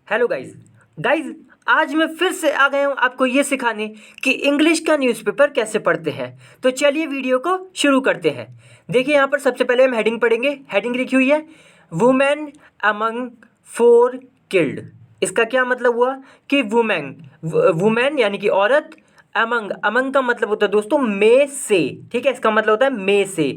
Hello guys guys आज मैं फिर से आ गया हूँ आपको ये सिखाने कि इंग्लिश का न्यूज़पेपर कैसे पढ़ते हैं। तो चलिए वीडियो को शुरू करते हैं। देखिए यहाँ पर सबसे पहले हम हेडिंग पढ़ेंगे। हेडिंग लिखी हुई है वुमेन अमंग 4 किल्ड। इसका क्या मतलब हुआ कि वुमेन यानी कि औरत, अमंग अमंग का मतलब होता है दोस्तों में से, ठीक है। इसका मतलब होता है में से,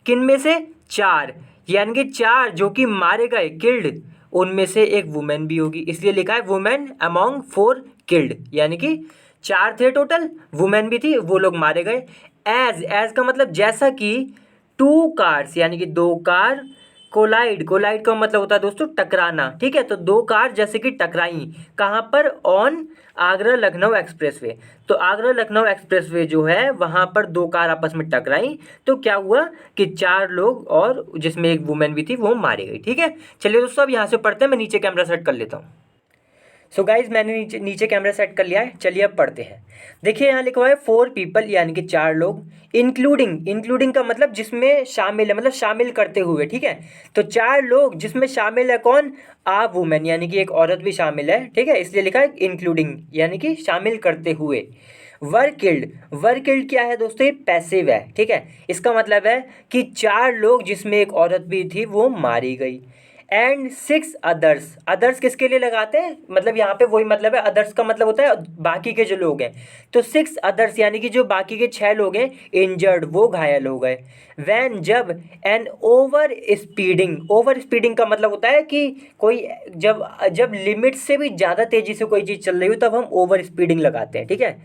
किन में से, 4, यानी कि 4 जो कि मारे गए, किल्ड, उनमें से एक वुमेन भी होगी, इसलिए लिखा है वुमेन अमॉन्ग 4 किल्ड, यानी कि 4 थे टोटल, वुमेन भी थी, वो लोग मारे गए। एज का मतलब जैसा कि 2 कार्स यानी कि 2 कार कोलाइड का मतलब होता है दोस्तों टकराना, ठीक है। तो 2 कार जैसे कि टकराई, कहाँ पर, ऑन आगरा लखनऊ एक्सप्रेसवे। तो आगरा लखनऊ एक्सप्रेसवे जो है वहाँ पर 2 कार आपस में टकराई, तो क्या हुआ कि 4 लोग और जिसमें एक वुमेन भी थी वो मारी गई, ठीक है। चलिए दोस्तों अब यहाँ से पढ़ते हैं। मैं नीचे कैमरा सेट कर लेता हूँ। सो गाइज मैंने नीचे कैमरा सेट कर लिया है। चलिए अब पढ़ते हैं। देखिए यहाँ लिखा हुआ है 4 पीपल यानी कि 4 लोग, इंक्लूडिंग का मतलब जिसमें शामिल है, मतलब शामिल करते हुए, ठीक है। तो 4 लोग जिसमें शामिल है कौन, आ वुमेन यानी कि एक औरत भी शामिल है, ठीक है, इसलिए लिखा है इंक्लूडिंग यानी कि शामिल करते हुए। वर किल्ड क्या है दोस्तों, ये पैसिव है, ठीक है। इसका मतलब है कि 4 लोग जिसमें एक औरत भी थी वो मारी गई। एंड 6 अदर्स किसके लिए लगाते हैं, मतलब यहाँ पे वही मतलब है, अदर्स का मतलब होता है बाकी के जो लोग हैं। तो 6 अदर्स यानी कि जो बाकी के 6 लोग हैं इंजर्ड, वो घायल हो गए। वैन जब एन ओवर स्पीडिंग का मतलब होता है कि कोई जब जब लिमिट से भी ज़्यादा तेज़ी से कोई चीज़ चल रही हो तब हम ओवर स्पीडिंग लगाते हैं, ठीक है।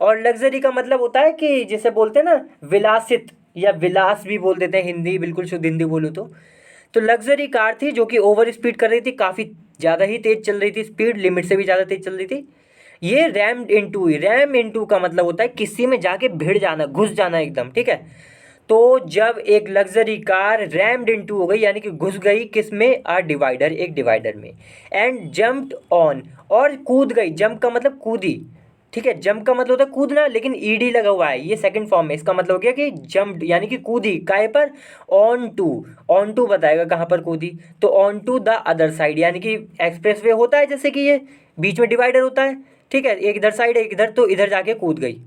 और लग्जरी का मतलब होता है कि जिसे बोलते हैं ना विलासित, या विलास भी बोल देते हैं, हिंदी बिल्कुल शुद्ध हिंदी बोलूँ तो लग्जरी कार थी जो कि ओवर स्पीड कर रही थी, काफ़ी ज़्यादा ही तेज़ चल रही थी, स्पीड लिमिट से भी ज़्यादा तेज़ चल रही थी। ये रैम इनटू का मतलब होता है किसी में जाके भिड़ जाना, घुस जाना एकदम, ठीक है। तो जब एक लग्जरी कार रैम्ड इनटू हो गई यानी कि घुस गई किस में, एक डिवाइडर में, एंड जम्प्ड ऑन, और कूद गई, जंप का मतलब कूदी, ठीक है। जंप का मतलब होता है कूदना, लेकिन ईडी लगा हुआ है, ये सेकंड फॉर्म में। इसका मतलब हो गया कि जंप्ड यानी कि कूदी, काहे पर, ऑन टू बताएगा कहाँ पर कूदी। तो on to the other side यानी कि एक्सप्रेसवे होता है जैसे कि ये बीच में डिवाइडर होता है, ठीक है, एक इधर साइड एक इधर, तो इधर जाके कूद गई।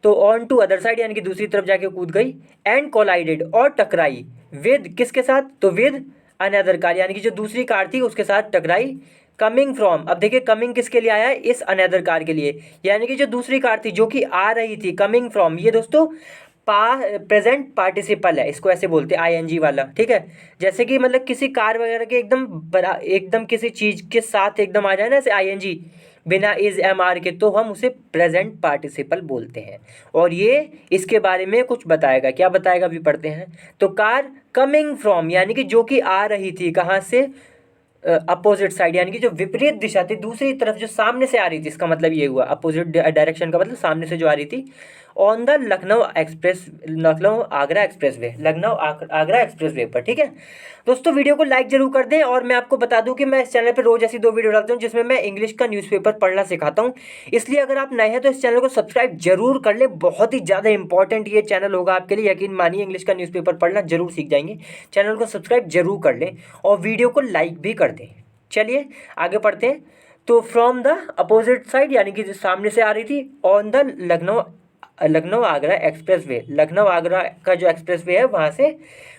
तो ऑन टू अदर साइड यानी कि दूसरी तरफ जाके कूद गई। एंड कोलाइडेड, और टकराई, विद किसके साथ, तो विद अनदर कार यानी कि जो दूसरी कार थी उसके साथ टकराई। कमिंग फ्रॉम, अब देखिए कमिंग किसके लिए आया है, इस अनदर कार के लिए, यानी कि जो दूसरी कार थी जो कि आ रही थी, कमिंग फ्रॉम, ये दोस्तों प्रेजेंट पार्टिसिपल है, इसको ऐसे बोलते हैं आईएनजी वाला, ठीक है। जैसे कि मतलब किसी कार वगैरह के एकदम किसी चीज़ के साथ एकदम आ जाए ना ऐसे आईएनजी, बिना इज एम आर के, तो हम उसे प्रेजेंट पार्टिसिपल बोलते हैं। और ये इसके बारे में कुछ बताएगा, क्या बताएगा अभी पढ़ते हैं। तो कार कमिंग फ्रॉम यानी कि जो कि आ रही थी, कहाँ से, अपोजिट साइड यानी कि जो विपरीत दिशा थी, दूसरी तरफ जो सामने से आ रही थी, इसका मतलब ये हुआ अपोजिट डायरेक्शन का मतलब सामने से जो आ रही थी। On the Lucknow Agra express way पर, ठीक है। दोस्तों वीडियो को लाइक जरूर कर दें, और मैं आपको बता दूं कि मैं इस चैनल पर रोज ऐसी 2 वीडियो डालता हूं जिसमें मैं इंग्लिश का न्यूज़पेपर पढ़ना सिखाता हूं। इसलिए अगर आप नए हैं तो इस चैनल को सब्सक्राइब जरूर कर लें, बहुत ही ज़्यादा इंपॉर्टेंट ये चैनल होगा आपके लिए, यकीन मानिए इंग्लिश का न्यूज़पेपर पढ़ना जरूर सीख जाएंगे। चैनल को सब्सक्राइब जरूर कर लें और वीडियो को लाइक भी कर दें। चलिए आगे पढ़ते हैं। तो फ्रॉम द अपोजिट साइड यानी कि जो सामने से आ रही थी, on the Lucknow Agra express way, Lucknow Agra का जो एक्सप्रेस वे है वहाँ से,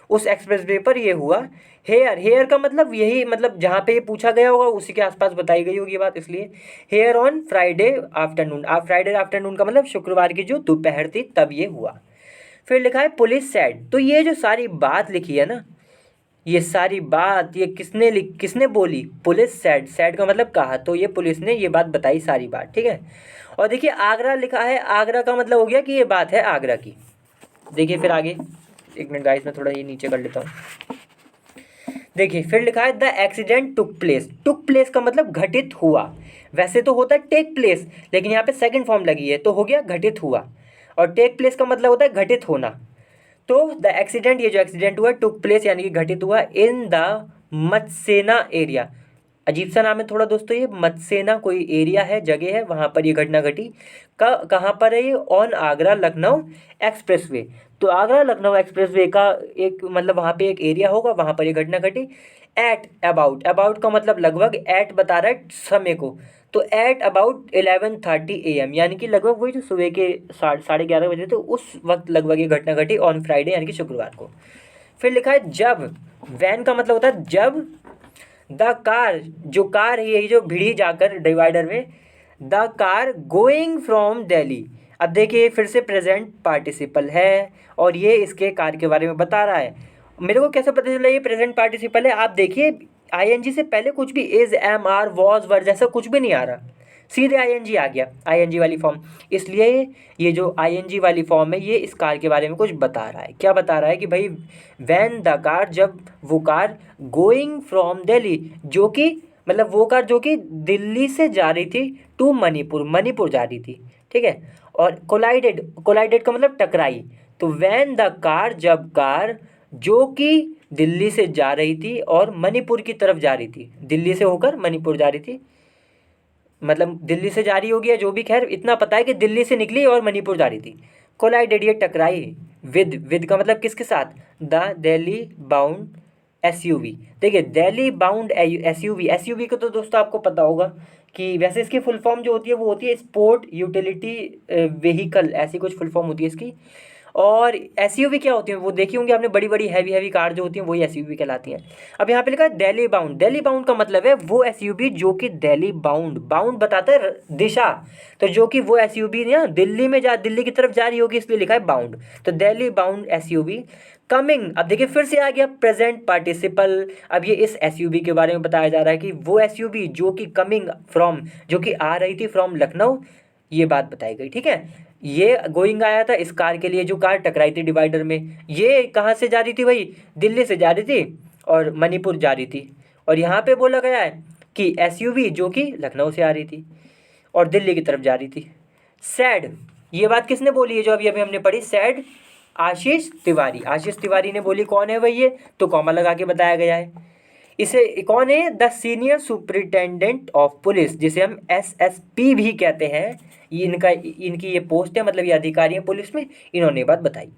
उस एक्सप्रेस वे पर ये हुआ। हेयर का मतलब यही, मतलब जहाँ पे ये पूछा गया होगा उसी के आसपास बताई गई होगी ये बात, इसलिए here on Friday afternoon. Friday afternoon का मतलब शुक्रवार की जो दोपहर थी तब ये हुआ। फिर लिखा है पुलिस सैड। तो ये जो सारी बात लिखी है ना, ये सारी बात ये किसने बोली, पुलिस सैड का मतलब कहा, तो ये पुलिस ने ये बात बताई सारी बात, ठीक है। और देखिए आगरा लिखा है, आगरा का मतलब हो गया कि ये बात है आगरा की। देखिए फिर आगे, एक मिनट गाइस मैं थोड़ा ये नीचे कर लेता हूँ। देखिए फिर लिखा है द एक्सीडेंट टुक प्लेस का मतलब घटित हुआ, वैसे तो होता है टेक प्लेस, लेकिन यहाँ पे सेकंड फॉर्म लगी है तो हो गया घटित हुआ। और टेक प्लेस का मतलब होता है घटित होना। तो द एक्सीडेंट, ये जो एक्सीडेंट हुआ टुक प्लेस यानी कि घटित हुआ इन द मत्सेना एरिया। अजीब सा नाम है थोड़ा दोस्तों, ये मत्सेना कोई एरिया है, जगह है, वहाँ पर ये घटना घटी। कहाँ पर है ये, ऑन आगरा लखनऊ एक्सप्रेसवे। तो आगरा लखनऊ एक्सप्रेसवे का एक मतलब वहाँ पे एक एरिया होगा, वहाँ पर ये घटना घटी। एट अबाउट, अबाउट का मतलब लगभग, एट बता रहा है समय को, तो एट अबाउट 11:30 AM, यानी कि लगभग वही जो सुबह के 11:30 बजे, तो उस वक्त लगभग ये घटना घटी ऑन फ्राइडे यानी कि शुक्रवार को। फिर लिखा है जब, वैन का मतलब होता है जब, द कार, जो कार है ये जो भिड़ी जाकर डिवाइडर में, the car going from Delhi. अब देखिए फिर से प्रेजेंट पार्टिसिपल है और ये इसके कार के बारे में बता रहा है। मेरे को कैसे पता चला ये प्रेजेंट पार्टिसिपल है? आप देखिए आईएनजी से पहले कुछ भी इज, एम, आर, वॉज, वर जैसा कुछ भी नहीं आ रहा, सीधे आईएनजी आ गया, आईएनजी वाली फॉर्म। इसलिए ये जो आईएनजी वाली फॉर्म है ये इस कार के बारे में कुछ बता रहा है। क्या बता रहा है कि भाई वैन द कार, जब वो कार, गोइंग फ्रॉम दिल्ली, जो कि मतलब वो कार जो कि दिल्ली से जा रही थी टू मणिपुर, मणिपुर जा रही थी, ठीक है। और कोलाइडेड, कोलाइडेड का मतलब टकराई, तो वैन द कार, जब कार जो कि दिल्ली से जा रही थी और मणिपुर की तरफ जा रही थी, दिल्ली से होकर मणिपुर जा रही थी, मतलब दिल्ली से जा रही होगी या जो भी, खैर इतना पता है कि दिल्ली से निकली और मणिपुर जा रही थी। कोलाइडेड ये टकराई, विद का मतलब किसके साथ, द दिल्ली बाउंड एसयूवी। देखिए दिल्ली बाउंड एसयूवी, एसयूवी को तो दोस्तों आपको पता होगा कि वैसे इसकी फुल फॉर्म जो होती है वो होती है स्पोर्ट यूटिलिटी व्हीकल, ऐसी कुछ फुल फॉर्म होती है इसकी। और एसयूवी क्या होती है वो देखी होंगी आपने, बड़ी बड़ी हैवी हैवी कार जो होती हैं वही एसयूवी कहलाती हैं। अब यहाँ पे लिखा है दिल्ली बाउंड, दिल्ली बाउंड का मतलब है वो एसयूवी जो कि दिल्ली बाउंड, बाउंड बताता है दिशा, तो जो कि वो एसयूवी ना दिल्ली में जा, दिल्ली की तरफ जा रही होगी इसलिए लिखा है बाउंड, तो दिल्ली बाउंड एसयूवी कमिंग। अब देखिए फिर से आ गया प्रेजेंट पार्टिसिपल। अब ये इस एसयूवी के बारे में बताया जा रहा है कि वो एसयूवी जो कि कमिंग फ्रॉम, जो कि आ रही थी फ्रॉम लखनऊ, ये बात बताई गई, ठीक है। ये गोइंग आया था इस कार के लिए जो कार टकराई थी डिवाइडर में, ये कहाँ से जा रही थी भाई, दिल्ली से जा रही थी और मणिपुर जा रही थी। और यहाँ पे बोला गया है कि एसयूवी जो कि लखनऊ से आ रही थी और दिल्ली की तरफ जा रही थी। सैड, ये बात किसने बोली है जो अभी अभी हमने पढ़ी, सैड आशीष तिवारी, आशीष तिवारी ने बोली। कौन है भाई ये, तो कॉमा लगा के बताया गया है। इसे कौन है, the senior superintendent of police, जिसे हम एसएसपी भी कहते हैं, ये इनकी ये पोस्ट है, मतलब ये अधिकारी हैं पुलिस में, इन्होंने बात बताई।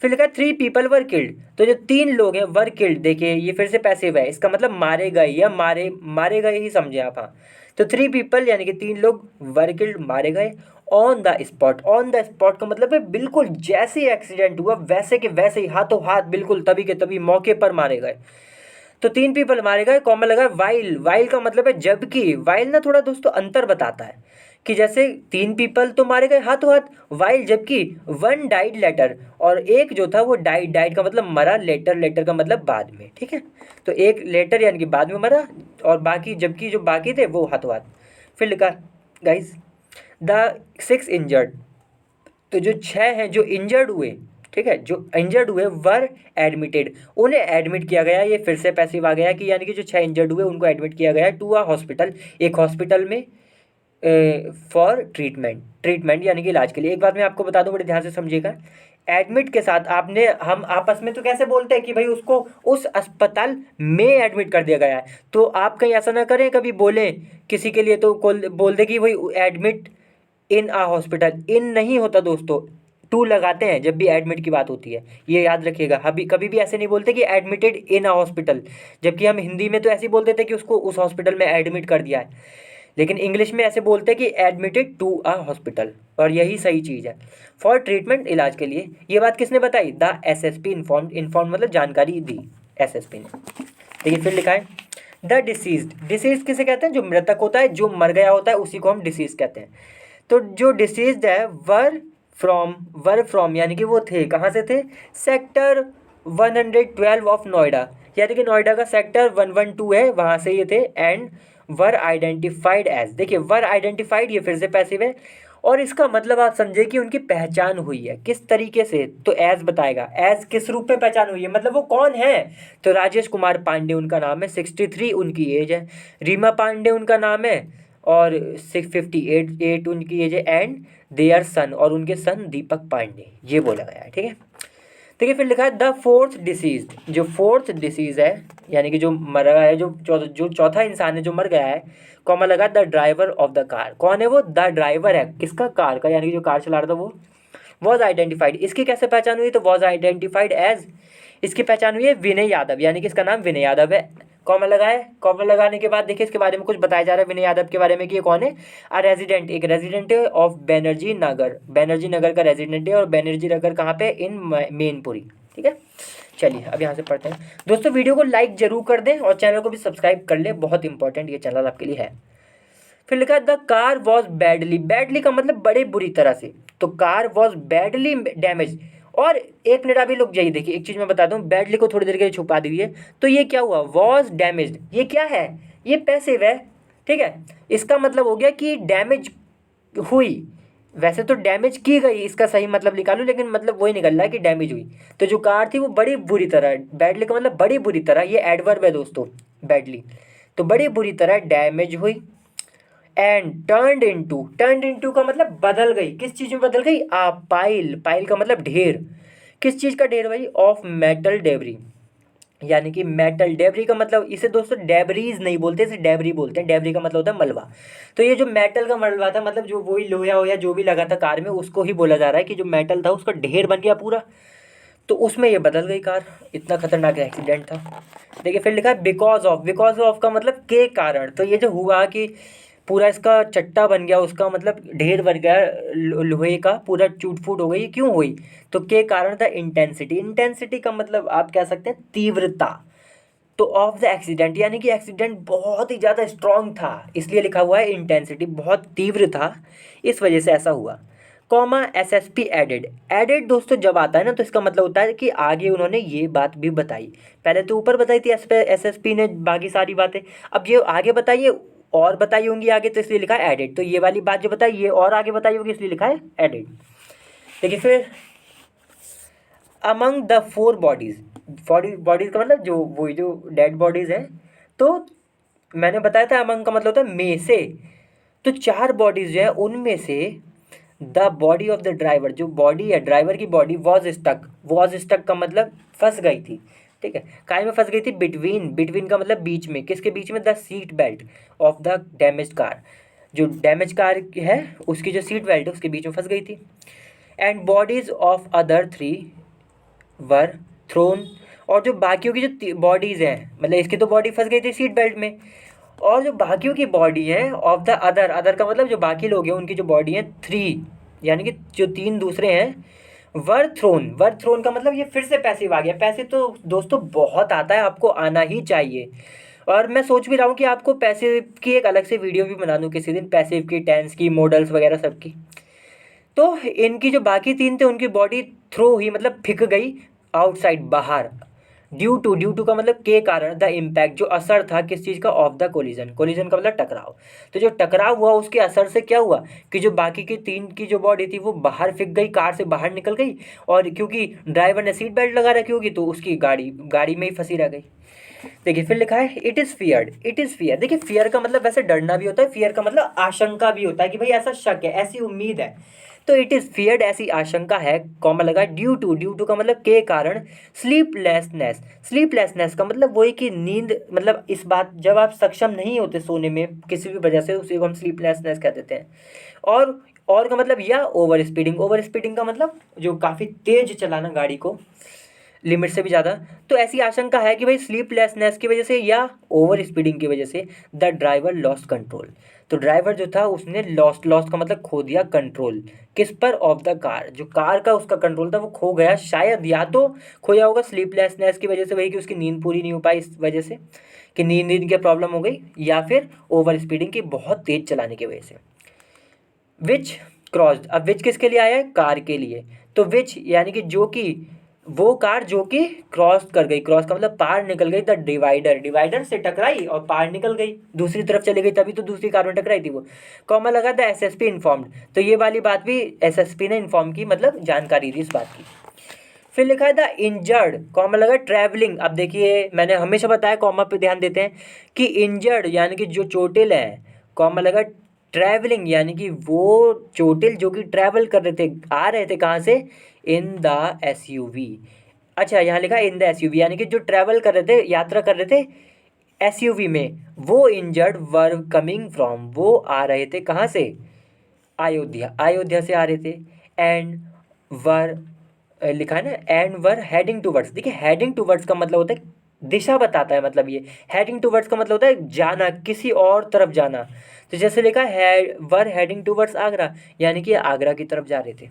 फिर लिखा 3 पीपल वर किल्ड, तो जो 3 लोग हैं वर किल्ड, देखिए ये फिर से पैसिव है, इसका मतलब मारे गए या मारे गए ही समझे आप, हाँ। तो 3 पीपल यानी कि 3 लोग वर किल्ड मारे गए on the spot, on the spot का मतलब है बिल्कुल जैसे ही एक्सीडेंट हुआ वैसे के वैसे ही, हाथों हाथ बिल्कुल तभी के तभी मौके पर मारे गए। तो 3 पीपल मारे गए, कॉमन लगा वाइल, वाइल का मतलब है जबकि, वाइल ना थोड़ा दोस्तों अंतर बताता है कि जैसे 3 पीपल तो मारे गए हाथों हाथ, वाइल जबकि 1 डाइड लेटर, और एक जो था वो डाइड, डाइड का मतलब मरा, लेटर, लेटर का मतलब बाद में, ठीक है। तो एक लेटर यानी कि बाद में मरा और बाकी जबकि जो बाकी थे वो हाथों हाथ। फिर लिखा गाइज द 6 इंजर्ड, तो जो 6 हैं जो इंजर्ड हुए, ठीक है, जो इंजर्ड हुए वर एडमिटेड, उन्हें एडमिट किया गया। ये फिर से पैसिव आ गया कि यानी कि जो 6 इंजर्ड हुए उनको एडमिट किया गया टू अ हॉस्पिटल, एक हॉस्पिटल में फॉर ट्रीटमेंट, ट्रीटमेंट यानी कि इलाज के लिए। एक बात मैं आपको बता दूं, बड़े ध्यान से समझिएगा, एडमिट के साथ आपने, हम आपस में तो कैसे बोलते हैं कि भाई उसको उस अस्पताल में एडमिट कर दिया गया है, तो आप कहीं ऐसा ना करें कभी बोलें किसी के लिए तो बोल दे कि भाई एडमिट इन आ हॉस्पिटल, इन नहीं होता दोस्तों, टू लगाते हैं जब भी एडमिट की बात होती है, ये याद रखिएगा। अभी कभी भी ऐसे नहीं बोलते कि एडमिटेड इन अ हॉस्पिटल, जबकि हम हिंदी में तो ऐसे ही बोल देते हैं कि उसको उस हॉस्पिटल में एडमिट कर दिया है, लेकिन इंग्लिश में ऐसे बोलते हैं कि एडमिटेड टू अ हॉस्पिटल, और यही सही चीज़ है, फॉर ट्रीटमेंट, इलाज के लिए। ये बात किसने बताई, द एसएसपी इन्फॉर्म, इन्फॉर्म मतलब जानकारी दी एसएसपी ने। देखिए फिर लिखा है द डिसीज्ड, डिसीज किसे कहते हैं, जो मृतक होता है, जो मर गया होता है उसी को हम डिसीज कहते हैं। तो जो डिसीज्ड है वर फ्रॉम यानी कि वो थे, कहाँ से थे, सेक्टर 112 ऑफ नोएडा, यानी कि नोएडा का सेक्टर 112 है वहाँ से ये थे। एंड वर आइडेंटिफाइड एज, देखिए वर आइडेंटिफाइड ये फिर से पैसिव है, और इसका मतलब आप समझे कि उनकी पहचान हुई है किस तरीके से, तो एज बताएगा, एज किस रूप में पहचान हुई है, मतलब वो कौन है, तो राजेश कुमार पांडे उनका नाम है, 63 उनकी एज है, रीमा पांडे उनका नाम है और 658 उनकी एज है, एंड देयर सन, और उनके सन दीपक पांडे, ये बोला गया है, ठीक है। देखिए फिर लिखा है द फोर्थ डिसीज, जो फोर्थ डिसीज है यानी कि जो मर गया है, जो चौथा इंसान है जो मर गया है, कॉमा लगा the driver of the car, कौन है वो, द ड्राइवर है किसका, कार का, यानी कि जो कार चला रहा था वो। वॉज आइडेंटिफाइड, इसकी कैसे पहचान हुई, तो वॉज आइडेंटिफाइड एज, इसकी पहचान हुई है विनय यादव, यानी कि इसका नाम विनय यादव है, कॉमा लगाए, कॉमा लगाने के बाद देखिए इसके बारे में कुछ बताया जा रहा है विनय यादव के बारे में कि ये कौन है। रेजिडेंट, एक रेजिडेंट है ऑफ बैनर्जी नगर, बैनर्जी नगर का रेजिडेंट है। और बैनर्जी नगर कहाँ पे, इन मेनपुरी। ठीक है, चलिए अब यहाँ से पढ़ते हैं। दोस्तों वीडियो को लाइक जरूर कर दें और चैनल को भी सब्सक्राइब कर लें, बहुत इंपॉर्टेंट ये चैनल आपके लिए है। फिर लिखा the car was badly, badly का मतलब बड़े बुरी तरह से, तो कार वॉज बैडली डैमेज। और एक मिनट अभी लोग जाइए, देखिए एक चीज़ मैं बता दूं, बैडली को थोड़ी देर के लिए छुपा दीजिए। तो ये क्या हुआ, वॉज डैमेज, ये क्या है, ये पैसिव है। ठीक है, इसका मतलब हो गया कि डैमेज हुई, वैसे तो डैमेज की गई इसका सही मतलब निकालूं, लेकिन मतलब वही निकल रहा है कि डैमेज हुई। तो जो कार थी वो बड़ी बुरी तरह, बैडली का मतलब बड़ी बुरी तरह, ये एडवर्ब है दोस्तों बैडली, तो बड़ी बुरी तरह डैमेज हुई। एंड टर्नड इनटू का मतलब बदल गई, किस चीज़ में बदल गई, पाइल, पाइल का मतलब ढेर, किस चीज़ का ढेर भाई, ऑफ मेटल डेबरी, यानी कि मेटल डेबरी का मतलब, इसे दोस्तों डेबरीज नहीं बोलते, इसे डेबरी बोलते हैं। डेबरी का मतलब होता है मलबा। तो ये जो मेटल का मलबा था, मतलब जो वही लोहा होया जो भी लगा था कार में, उसको ही बोला जा रहा है कि जो मेटल था उसका ढेर बन गया पूरा, तो उसमें ये बदल गई कार। इतना खतरनाक एक्सीडेंट था। देखिए फिर लिखा है बिकॉज ऑफ, बिकॉज ऑफ का मतलब के कारण। तो ये जो हुआ कि पूरा इसका चट्टा बन गया, उसका मतलब ढेर बन गया लोहे का, पूरा टूट फूट हो गई, क्यों हुई, तो के कारण था इंटेंसिटी। इंटेंसिटी का मतलब आप कह सकते हैं तीव्रता। तो ऑफ द एक्सीडेंट यानी कि एक्सीडेंट बहुत ही ज़्यादा स्ट्रांग था, इसलिए लिखा हुआ है इंटेंसिटी, बहुत तीव्र था, इस वजह से ऐसा हुआ। कॉमा एसएसपी एडेड, एडेड दोस्तों जब आता है ना, तो इसका मतलब होता है कि आगे उन्होंने ये बात भी बताई। पहले तो ऊपर बताई थी एसएसपी ने बाकी सारी बातें, अब ये आगे बताइए और बताई होंगी आगे, तो इसलिए लिखा है एडेड। तो ये वाली बात जो बताई ये और आगे बताई होगी, इसलिए लिखा है एडेड। देखिए फिर among the four bodies, bodies का मतलब जो वही जो डेड बॉडीज हैं, तो मैंने बताया था अमंग का मतलब होता है में से, तो चार बॉडीज जो है उनमें से the body of the driver, जो बॉडी है ड्राइवर की body, was stuck, was stuck का मतलब फंस गई थी। ठीक है, काय में फंस गई थी, बिटवीन, बिटवीन का मतलब बीच में, किसके बीच में, the seat belt of the damage car, जो डैमेज कार है उसकी जो सीट बेल्ट है उसके बीच में फंस गई थी। And bodies of other three were thrown, और जो बाकियों की जो बॉडीज़ हैं, मतलब इसकी तो बॉडी फंस गई थी सीट बेल्ट में, और जो बाकियों की बॉडी है ऑफ द अदर, अदर का मतलब जो बाकी लोग हैं उनकी जो बॉडी है थ्री, यानी कि जो तीन दूसरे हैं, वर थ्रोन, वर थ्रोन का मतलब ये फिर से पैसिव आ गया। पैसिव तो दोस्तों बहुत आता है, आपको आना ही चाहिए। और मैं सोच भी रहा हूँ कि आपको पैसिव की एक अलग से वीडियो भी बना दूँ किसी दिन, पैसिव की, टेंस की, मॉडल्स वगैरह सब की। तो इनकी जो बाकी तीन थे उनकी बॉडी थ्रो हुई, मतलब फिक गई आउटसाइड, बाहर। ड्यू टू का मतलब के कारण, द इम्पैक्ट जो असर था किस चीज़ का, ऑफ द कोलिजन, कोलिजन का मतलब टकराव। तो जो टकराव हुआ उसके असर से क्या हुआ कि जो बाकी की तीन की जो बॉडी थी वो बाहर फिक गई, कार से बाहर निकल गई, और क्योंकि ड्राइवर ने सीट बेल्ट लगा रखी होगी तो उसकी गाड़ी गाड़ी में ही फंसी रह गई। देखिए फिर लिखा है it is feared, it is fear. देखिए फियर का मतलब वैसे डरना भी होता है, फियर का मतलब आशंका भी होता है कि भाई ऐसा शक है, ऐसी उम्मीद है। तो इट इज़ फियर्ड, ऐसी आशंका है, कॉमा लगा, ड्यू टू का मतलब के कारण, स्लीपलेसनेस, स्लीपलेसनेस का मतलब वही कि नींद, मतलब इस बात जब आप सक्षम नहीं होते सोने में किसी भी वजह से, उसी को हम स्लीपलेसनेस कह देते हैं। और का मतलब या ओवर स्पीडिंग, ओवर स्पीडिंग का मतलब जो काफ़ी तेज चलाना गाड़ी को, लिमिट से भी ज़्यादा। तो ऐसी आशंका है कि भाई स्लीपलेसनेस की वजह से या ओवर स्पीडिंग की वजह से द ड्राइवर लॉस्ट कंट्रोल, तो ड्राइवर जो था उसने लॉस्ट, लॉस्ट का मतलब खो दिया कंट्रोल, किस पर, ऑफ द कार, जो कार का उसका कंट्रोल था वो खो गया, शायद या तो खोया होगा स्लीपलेसनेस की वजह से, वही कि उसकी नींद पूरी नहीं हो पाई इस वजह से कि नींद की प्रॉब्लम हो गई, या फिर ओवर स्पीडिंग की, बहुत तेज चलाने की वजह से। विच क्रॉस्ड, अब विच किसके लिए आया है, कार के लिए। तो विच यानी कि जो कि, वो कार जो कि क्रॉस कर गई, क्रॉस का मतलब पार निकल गई, द डिवाइडर, डिवाइडर से टकराई और पार निकल गई, दूसरी तरफ चली गई, तभी तो दूसरी कार में टकराई थी वो। कॉमा लगा द एसएसपी इन्फॉर्म्ड, तो ये वाली बात भी एसएसपी ने इन्फॉर्म की, मतलब जानकारी दी इस बात की। फिर लिखा है द इंजर्ड, कॉमा लगा ट्रैवलिंग। अब देखिए मैंने हमेशा बताया कॉमा पे ध्यान देते हैं कि इंजर्ड यानी कि जो चोटिल है, कॉमा लगा ट्रैवलिंग यानी कि वो चोटिल जो कि ट्रैवल कर रहे थे, आ रहे थे कहाँ से, इन द एसयूवी। अच्छा यहाँ लिखा है इन द एसयूवी, यानी कि जो ट्रैवल कर रहे थे, यात्रा कर रहे थे एसयूवी में, वो इंजर्ड वर कमिंग फ्रॉम, वो आ रहे थे कहाँ से, अयोध्या, अयोध्या से आ रहे थे। एंड वर लिखा है ना, एंड वर हेडिंग टूवर्ड्स, देखिए हेडिंग टूवर्ड्स का मतलब होता है दिशा बताता है, मतलब ये हेडिंग टूवर्ड्स का मतलब होता है जाना, किसी और तरफ जाना। तो जैसे लिखा है वर हेडिंग टूवर्ड्स आगरा, यानी कि आगरा की तरफ जा रहे थे।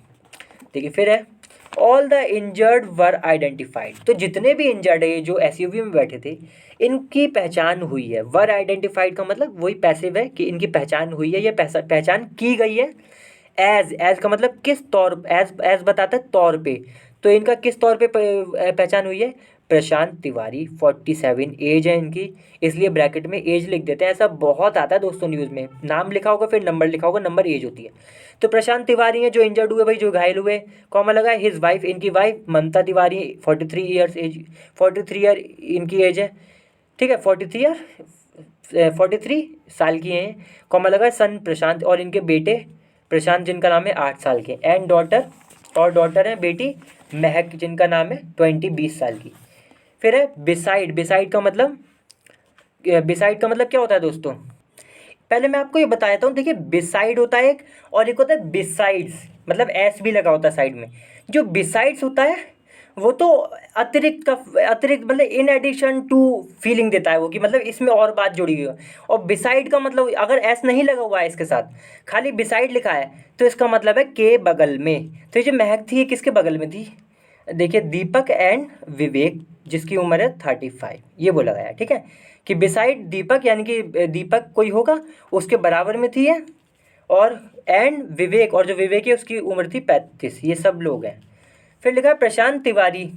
देखिए फिर है all the injured were identified, तो जितने भी इंजर्ड है जो एसयूवी में बैठे थे इनकी पहचान हुई है। वर आइडेंटिफाइड का मतलब वही पैसिव है कि इनकी पहचान हुई है या पहचान की गई है। एज का मतलब किस तौर, एज बताता है तौर पे, तो इनका किस तौर पे पहचान हुई है। प्रशांत तिवारी 47 एज है इनकी, इसलिए ब्रैकेट में एज लिख देते हैं। ऐसा बहुत आता है दोस्तों न्यूज़ में, नाम लिखा होगा फिर नंबर लिखा होगा, नंबर एज होती है। तो प्रशांत तिवारी हैं जो इंजर्ड हुए भाई, जो घायल हुए। कॉमा लगा है हिज वाइफ, इनकी वाइफ ममता तिवारी 43 ईयर्स एज, 43 ईयर इनकी एज है। ठीक है 43 साल की हैं। कॉमा लगा है सन प्रशांत, और इनके बेटे प्रशांत जिनका नाम है 8 साल के। एंड डॉटर, और डॉटर है बेटी महक जिनका नाम है 20 साल की। फिर है बिसाइड, बिसाइड का मतलब क्या होता है दोस्तों। पहले मैं आपको ये बताता हूँ, देखिए बिसाइड होता है एक, और एक होता है बिसाइड्स, मतलब एस भी लगा होता है साइड में। जो बिसाइड्स होता है वो तो अतिरिक्त मतलब इन एडिशन टू फीलिंग देता है वो, कि मतलब इसमें और बात जुड़ी हुई है। और बिसाइड का मतलब अगर एस नहीं लगा हुआ है इसके साथ, खाली बिसाइड लिखा है, तो इसका मतलब है के बगल में। तो ये जो महक थी ये किसके बगल में थी, देखिए दीपक एंड विवेक जिसकी उम्र है 35, ये बोला गया है। ठीक है कि बिसाइड दीपक, यानी कि दीपक कोई होगा उसके बराबर में थी है, और एंड विवेक, और जो विवेक है उसकी उम्र थी 35, ये सब लोग हैं। फिर लिखा है Prashant Tiwari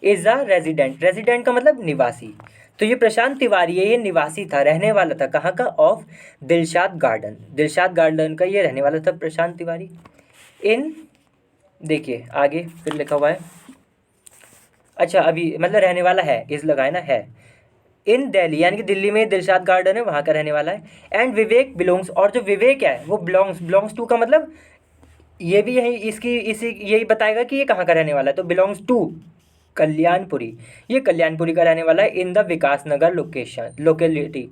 is a resident, resident का मतलब निवासी। तो ये प्रशांत तिवारी है, ये निवासी था, रहने वाला था कहाँ का, of Dilshad garden, Dilshad garden का ये रहने वाला था प्रशांत तिवारी। इन, देखिए आगे फिर लिखा हुआ है, अच्छा अभी मतलब रहने वाला है, इस लगाए ना है, इन दिल्ली, यानी कि दिल्ली में दिलशाद गार्डन है वहाँ का रहने वाला है। एंड विवेक बिलोंग्स, और जो विवेक है वो बिलोंग्स टू का मतलब ये भी यही इसकी इसी यही बताएगा कि ये कहाँ का रहने वाला है। तो बिलोंग्स टू कल्याणपुरी, ये कल्याणपुरी का रहने वाला है। In the Vikas Nagar locality,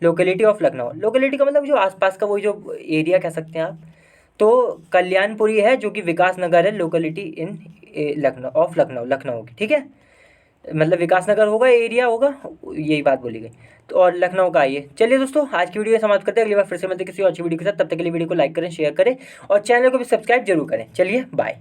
locality of Lucknow, locality का मतलब जो आसपास का वही जो एरिया कह सकते हैं आप। तो कल्याणपुरी है जो कि विकास नगर है, locality in Lucknow of Lucknow, Lucknow की। ठीक है मतलब विकास नगर होगा एरिया होगा, यही बात बोली गई। तो और लखनऊ का आइए, चलिए दोस्तों आज की वीडियो समाप्त करते हैं, अगली बार फिर से मिलते हैं किसी और अच्छी वीडियो के साथ। तब तक के लिए वीडियो को लाइक करें, शेयर करें और चैनल को भी सब्सक्राइब जरूर करें। चलिए बाय।